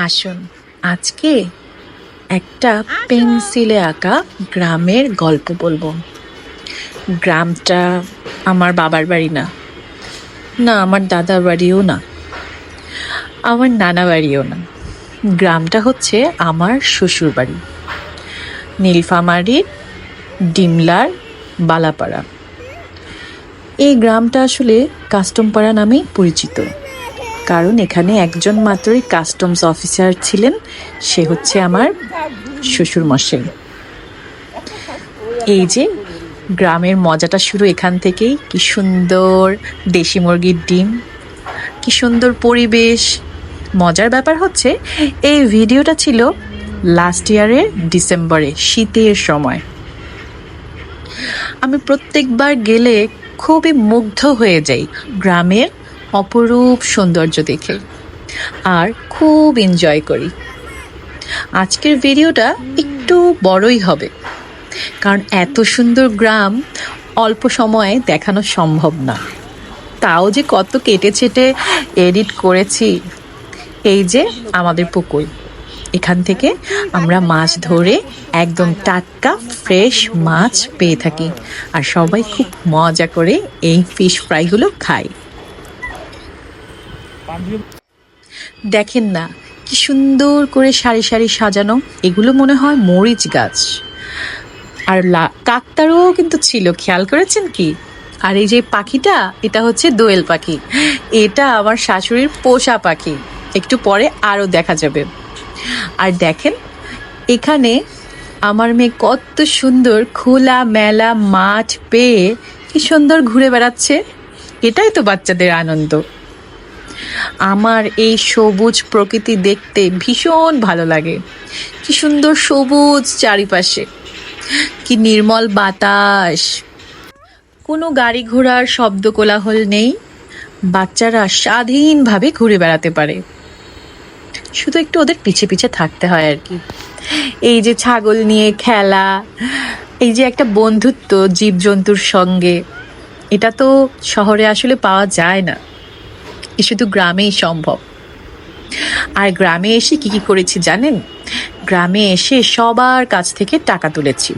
আসুন আজকে একটা পেন্সিলে আঁকা গ্রামের গল্প বলবো। গ্রামটা আমার বাবার বাড়ি না, আমার দাদার বাড়িও না, আমার নানা বাড়িও না। গ্রামটা হচ্ছে আমার শ্বশুর বাড়ি, নীলফামারীর ডিমলার বালাপাড়া। এই গ্রামটা আসলে কাস্টমপাড়া নামেই পরিচিত, কারণ এখানে একজন মাত্রই কাস্টমস অফিসার ছিলেন, সে হচ্ছে আমার শ্বশুর মশাই। এই যে গ্রামের মজাটা শুরু এখান থেকেই। কি সুন্দর দেশি মুরগির ডিম, কি সুন্দর পরিবেশ। মজার ব্যাপার হচ্ছে এই ভিডিওটা ছিল লাস্ট ইয়ারের ডিসেম্বরে, শীতের সময়। আমি প্রত্যেকবার গেলে খুবই মুগ্ধ হয়ে যাই গ্রামের অপরূপ সৌন্দর্য দেখে, আর খুব এনজয় করি। আজকের ভিডিওটা একটু বড়ই হবে, কারণ এত সুন্দর গ্রাম অল্প সময়ে দেখানো সম্ভব না। তাও যে কত কেটে ছেটে এডিট করেছি। এই যে আমাদের পুকুর, এখান থেকে আমরা মাছ ধরে একদম টাটকা ফ্রেশ মাছ পেয়ে থাকি, আর সবাই খুব মজা করে এই ফিশ ফ্রাইগুলো খায়। দেখেন না কি সুন্দর করে সারি সারি সাজানো, এগুলো মনে হয় মরিচ গাছ। আর কাকতারও কিন্তু ছিল, খেয়াল করেছেন কি? আর এই যে পাখিটা, এটা হচ্ছে দোয়েল পাখি। এটা আমার শাশুড়ির পোষা পাখি, একটু পরে আরও দেখা যাবে। আর দেখেন এখানে আমার মেয়ে কত সুন্দর খোলা মেলা মাঠ পেয়ে কি সুন্দর ঘুরে বেড়াচ্ছে। এটাই তো বাচ্চাদের আনন্দ। আমার এই সবুজ প্রকৃতি দেখতে ভীষণ ভালো লাগে। কি সুন্দর সবুজ চারিপাশে, কি নির্মল বাতাস, কোনো গাড়ি ঘোড়ার শব্দ কোলাহল নেই। বাচ্চারা স্বাধীনভাবে ঘুরে বেড়াতে পারে, শুধু একটু ওদের পিছে পিছে থাকতে হয় আর কি। এই যে ছাগল নিয়ে খেলা, এই যে একটা বন্ধুত্ব জীবজন্তুর সঙ্গে, এটা তো শহরে আসলে পাওয়া যায় না, এ শুধু গ্রামেই সম্ভব। আর গ্রামে এসে কি করেছি জানেন? গ্রামে এসে সবার কাছ থেকে টাকা তুলেছি।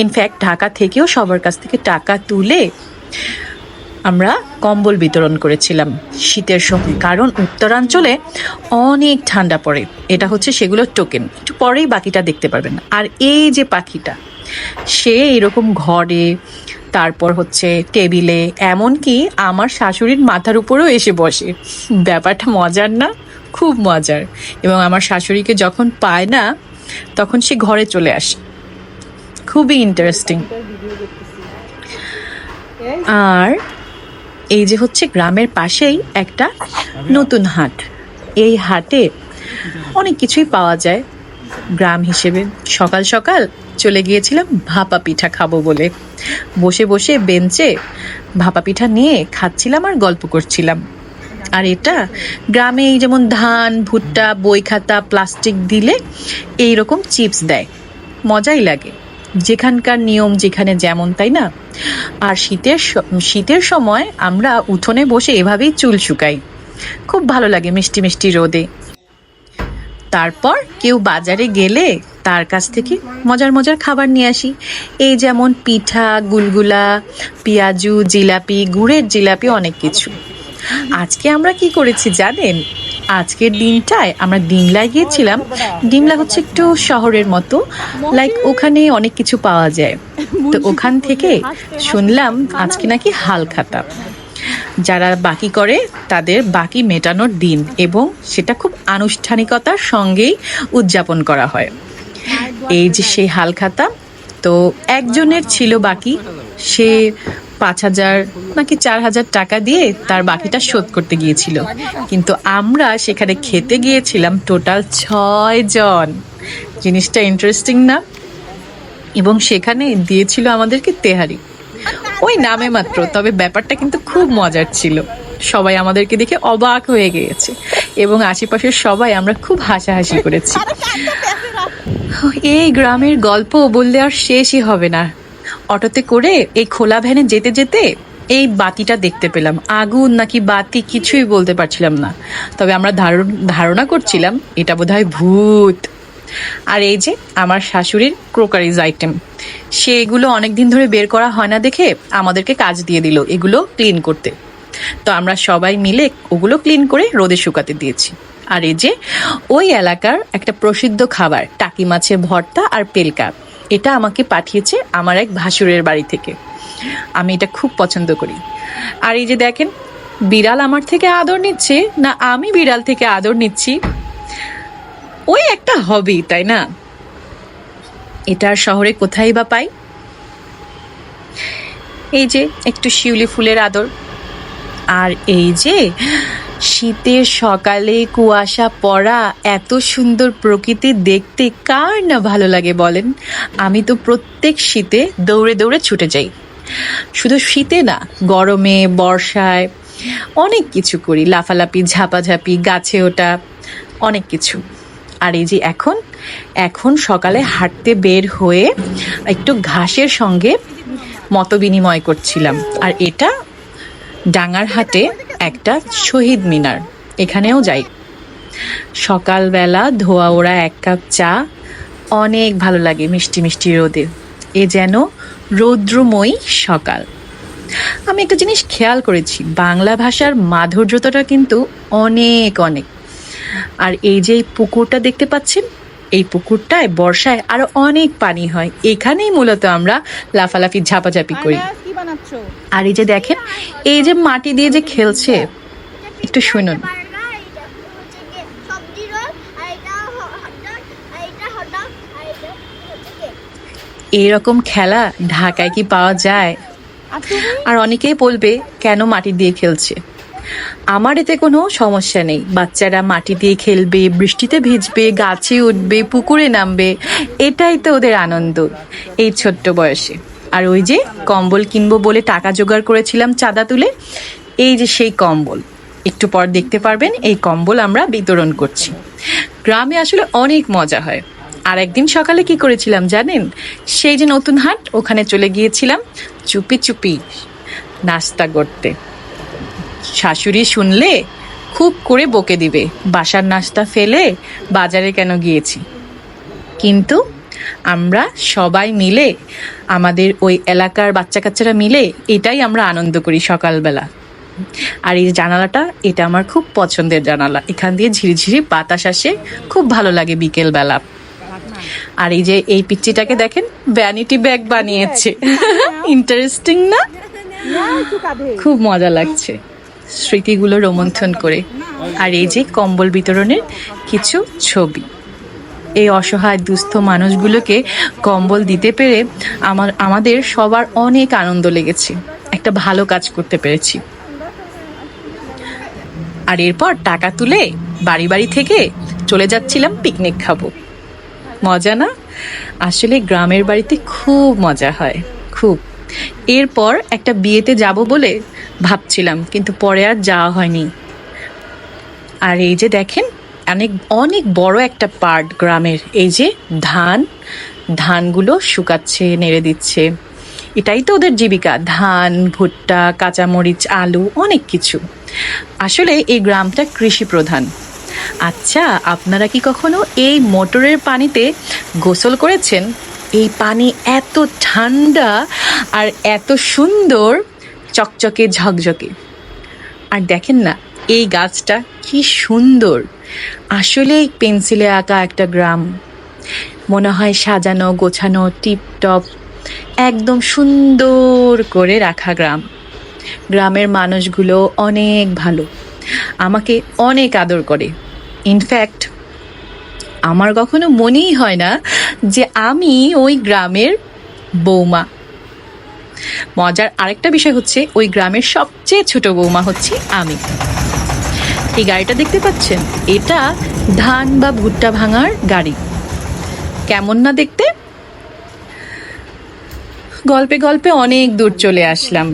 ইনফ্যাক্ট ঢাকা থেকেও সবার কাছ থেকে টাকা তুলে আমরা কম্বল বিতরণ করেছিলাম শীতের সময়, কারণ উত্তরাঞ্চলে অনেক ঠান্ডা পড়ে। এটা হচ্ছে সেগুলোর টোকেন, একটু পরেই বাকিটা দেখতে পারবেন। আর এই যে পাখিটা, সে এরকম ঘরে, তারপর হচ্ছে টেবিলে, এমনকি আমার শাশুড়ির মাথার উপরেও এসে বসে। ব্যাপারটা মজার না? খুব মজার। এবং আমার শাশুড়িকে যখন পায় না, তখন সে ঘরে চলে আসে। খুবই ইন্টারেস্টিং। আর এই যে হচ্ছে গ্রামের পাশেই একটা নতুন হাট। এই হাটে অনেক কিছুই পাওয়া যায় গ্রাম হিসেবে। সকাল সকাল চলে গিয়েছিলাম ভাপা পিঠা খাবো বলে। বসে বসে বেঞ্চে ভাপা পিঠা নিয়ে খাচ্ছিলাম আর গল্প করছিলাম। আর এটা গ্রামে এই যেমন ধান, ভুট্টা, বই খাতা, প্লাস্টিক দিলে এইরকম চিপস দেয়, মজাই লাগে। যেখানকার নিয়ম যেখানে যেমন, তাই না? আর শীতের সময় আমরা উঠোনে বসে এভাবেই চুল শুকাই, খুব ভালো লাগে মিষ্টি মিষ্টি রোদে। তারপর কেউ বাজারে গেলে তার কাছ থেকে মজার মজার খাবার নিয়ে আসি। এই যেমন পিঠা, গুলগুলা, পেঁয়াজু, জিলাপি, গুড়ের জিলাপি, অনেক কিছু। আজকে আমরা কি করেছি জানেন? আজকের দিনটায় আমরা ডিমলায় গিয়েছিলাম। ডিমলা হচ্ছে একটু শহরের মতো, লাইক ওখানে অনেক কিছু পাওয়া যায়। তো ওখান থেকে শুনলাম আজকে নাকি হালখাতা, যারা বাকি করে তাদের বাকি মেটানোর দিন, এবং সেটা খুব আনুষ্ঠানিকতার সঙ্গেই উদযাপন করা হয়। এই যে সেই হালখাতা, তো একজনের ছিল বাকি, সে 5,000 নাকি 4,000 টাকা দিয়ে তার বাকিটা শোধ করতে গিয়েছিল। কিন্তু আমরা সেখানে খেতে গিয়েছিলাম টোটাল 6 জন। জিনিসটা ইন্টারেস্টিং না? এবং সেখানে দিয়েছিল আমাদেরকে তেহারি, ওই নামে মাত্র, তবে ব্যাপারটা কিন্তু খুব মজার ছিল। সবাই আমাদেরকে দেখে অবাক হয়ে গিয়েছে, এবং আশেপাশের সবাই আমরা খুব হাসাহাসি করেছি। এই গ্রামের গল্প বললে আর শেষই হবে না। অটোতে করে এই খোলা ভ্যানে যেতে যেতে এই বাতিটা দেখতে পেলাম, আগুন নাকি বাতি কিছুই বলতে পারছিলাম না, তবে আমরা ধারণা করছিলাম এটা বোধহয় ভূত। আর এই যে আমার শাশুড়ির ক্রোকারিজ আইটেম, সে এগুলো অনেকদিন ধরে বের করা হয় না দেখে আমাদেরকে কাজ দিয়ে দিল এগুলো ক্লিন করতে। তো আমরা সবাই মিলে ওগুলো ক্লিন করে রোদে শুকাতে দিয়েছি। আর এই যে ওই এলাকার একটা প্রসিদ্ধ খাবার টাকি মাছের ভর্তা আর পেলকা, এটা আমাকে পাঠিয়েছে আমার এক ভাসুরের বাড়ি থেকে। আমি এটা খুব পছন্দ করি। আর এই যে দেখেন, বিড়াল আমার থেকে আদর নিচ্ছে না আমি বিড়াল থেকে আদর নিচ্ছি, ওই একটা হবি, তাই না? এটা আর শহরে কোথায় বা পাই। এই যে একটু শিউলি ফুলের আদর। আর এই যে শীতের সকালে কুয়াশা পড়া, এত সুন্দর প্রকৃতি দেখতে কার না ভালো লাগে বলেন? আমি তো প্রত্যেক শীতে দৌড়ে দৌড়ে ছুটে যাই। শুধু শীতে না, গরমে, বর্ষায় অনেক কিছু করি, লাফালাফি, ঝাপাঝাপি, গাছে ওঠা, অনেক কিছু। আর এই যে এখন সকালে হাঁটতে বের হয়ে একটু ঘাসের সঙ্গে মত বিনিময় করছিলাম। আর এটা ডাঙ্গারহাটে একটা শহীদ মিনার, এখানেও যাই। সকালবেলা ধোয়া ওড়া এক কাপ চা অনেক ভালো লাগে মিষ্টি মিষ্টি রোদে। এ যেন রৌদ্রময়ী সকাল। আমি একটা জিনিস খেয়াল করেছি, বাংলা ভাষার মাধুর্যতাটা কিন্তু অনেক অনেক। আর এই যে পুকুরটা দেখতে পাচ্ছেন, এই পুকুরটায় বর্ষায় আরো অনেক পানি হয়, এখানেই মূলত আমরা লাফালাফি ঝাপাঝাপি করি। আর এই যে দেখেন, এই যে মাটি দিয়ে যে খেলছে, একটু শুনুন। এইরকম খেলা ঢাকায় কি পাওয়া যায়? আর অনেকেই বলবে কেন মাটি দিয়ে খেলছে। আমার এতে কোনো সমস্যা নেই, বাচ্চারা মাটি দিয়ে খেলবে, বৃষ্টিতে ভিজবে, গাছে উঠবে, পুকুরে নামবে, এটাই তো ওদের আনন্দ এই ছোট্ট বয়সে। আর ওই যে কম্বল কিনবো বলে টাকা জোগাড় করেছিলাম চাঁদা তুলে, এই যে সেই কম্বল, একটু পর দেখতে পারবেন এই কম্বল আমরা বিতরণ করছি। গ্রামে আসলে অনেক মজা হয়। আর একদিন সকালে কি করেছিলাম জানেন? সেই যে নতুন হাট, ওখানে চলে গিয়েছিলাম চুপি চুপি নাস্তা করতে। শাশুড়ি শুনলে খুব করে বকে দিবে, বাসার নাস্তা ফেলে বাজারে কেন গিয়েছি। কিন্তু আমরা সবাই মিলে, আমাদের ওই এলাকার বাচ্চা কাচ্চারা মিলে এটাই আমরা আনন্দ করি সকালবেলা। আর এই জানালাটা, এটা আমার খুব পছন্দের জানালা, এখান দিয়ে ঝিরিঝিরি বাতাস আসে, খুব ভালো লাগে বিকেলবেলা। আর এই যে এই পিচ্চিটাকে দেখেন, ভ্যানিটি ব্যাগ বানিয়েছে, ইন্টারেস্টিং না? খুব মজা লাগছে স্মৃতিগুলো রোমন্থন করে। আর এই যে কম্বল বিতরণের কিছু ছবি, এই অসহায় দুস্থ মানুষগুলোকে কম্বল দিতে পেরে আমাদের সবার অনেক আনন্দ লেগেছে, একটা ভালো কাজ করতে পেরেছি। আর এরপর টাকা তুলে বাড়ি বাড়ি থেকে চলে যাচ্ছিলাম পিকনিক খাবো। মজা না? আসলে গ্রামের বাড়িতে খুব মজা হয়, খুব। এরপর একটা বিয়েতে যাব বলে ভাবছিলাম, কিন্তু পরে আর যাওয়া হয়নি। আর এই যে দেখেন, অনেক অনেক বড় একটা পার্ট গ্রামের, এই যে ধানগুলো শুকাচ্ছে, নেড়ে দিচ্ছে, এটাই তো ওদের জীবিকা। ধান, ভুট্টা, কাঁচামরিচ, আলু, অনেক কিছু। আসলে এই গ্রামটা কৃষি প্রধান। আচ্ছা, আপনারা কি কখনো এই মোটরের পানিতে গোসল করেছেন? এই পানি এত ঠান্ডা আর এত সুন্দর, চকচকে ঝকঝকে। আর দেখেন না, এই গাছটা কি সুন্দর, আসলে পেন্সিলে আঁকা একটা গ্রাম। মনে হয় সাজানো গোছানো, টিপটপ, একদম সুন্দর করে রাখা গ্রাম। গ্রামের মানুষগুলো অনেক ভালো, আমাকে অনেক আদর করে। ইনফ্যাক্ট আমার কখনো মনেই হয় না যে আমি ওই গ্রামের বৌমা। মজার আরেকটা বিষয় হচ্ছে, ওই গ্রামের সবচেয়ে ছোট বৌমা হচ্ছে আমি। এই গাড়িটা দেখতে পাচ্ছেন, এটা ধান বা ভুট্টা ভাঙার গাড়ি। কেমন না দেখতে? গল্পে গল্পে অনেক দূর চলে আসলাম।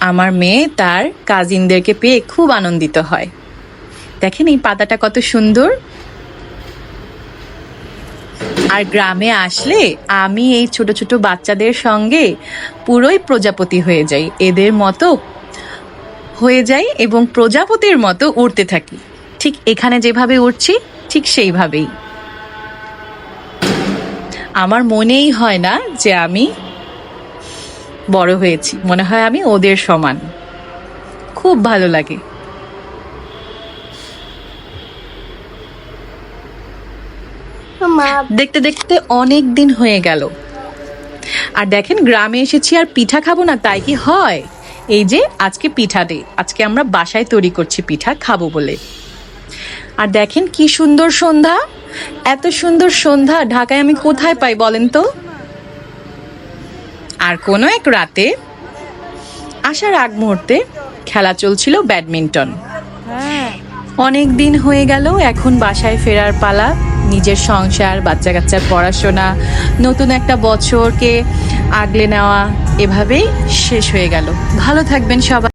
আমার মেয়ে তার কাজিনদেরকে পেয়ে খুব আনন্দিত হয়। দেখেন এই পাতাটা কত সুন্দর। আর গ্রামে আসলে আমি এই ছোট ছোট বাচ্চাদের সঙ্গে পুরোই প্রজাপতি হয়ে যাই, এদের মতো হয়ে যাই এবং প্রজাপতির মতো উড়তে থাকি। ঠিক এখানে যেভাবে উড়ছি ঠিক সেইভাবেই। আমার মনেই হয় না যে আমি বড় হয়েছি, মনে হয় আমি ওদের সমান। খুব ভালো লাগে। দেখতে দেখতে অনেক দিন হয়ে গেল, আর দেখেন গ্রামে এসেছি আর পিঠা খাবো না তাই কি হয়? এই যে আজকে পিঠা ডে, আজকে আমরা বাসায় তৈরি করছি পিঠা খাবো বলে। আর দেখেন কি সুন্দর সন্ধ্যা, এত সুন্দর সন্ধ্যা ঢাকায় আমি কোথায় পাই বলেন তো? আর কোনো এক রাতে আসার আগ মুহূর্তে খেলা চলছিল ব্যাডমিন্টন। অনেক দিন হয়ে গেল, এখন বাসায় ফেরার পালা। নিজের সংসার, বাচ্চা কাচ্চার পড়াশোনা, নতুন একটা বছরকে আগলে নেওয়া, এভাবেই শেষ হয়ে গেল। ভালো থাকবেন সবাই।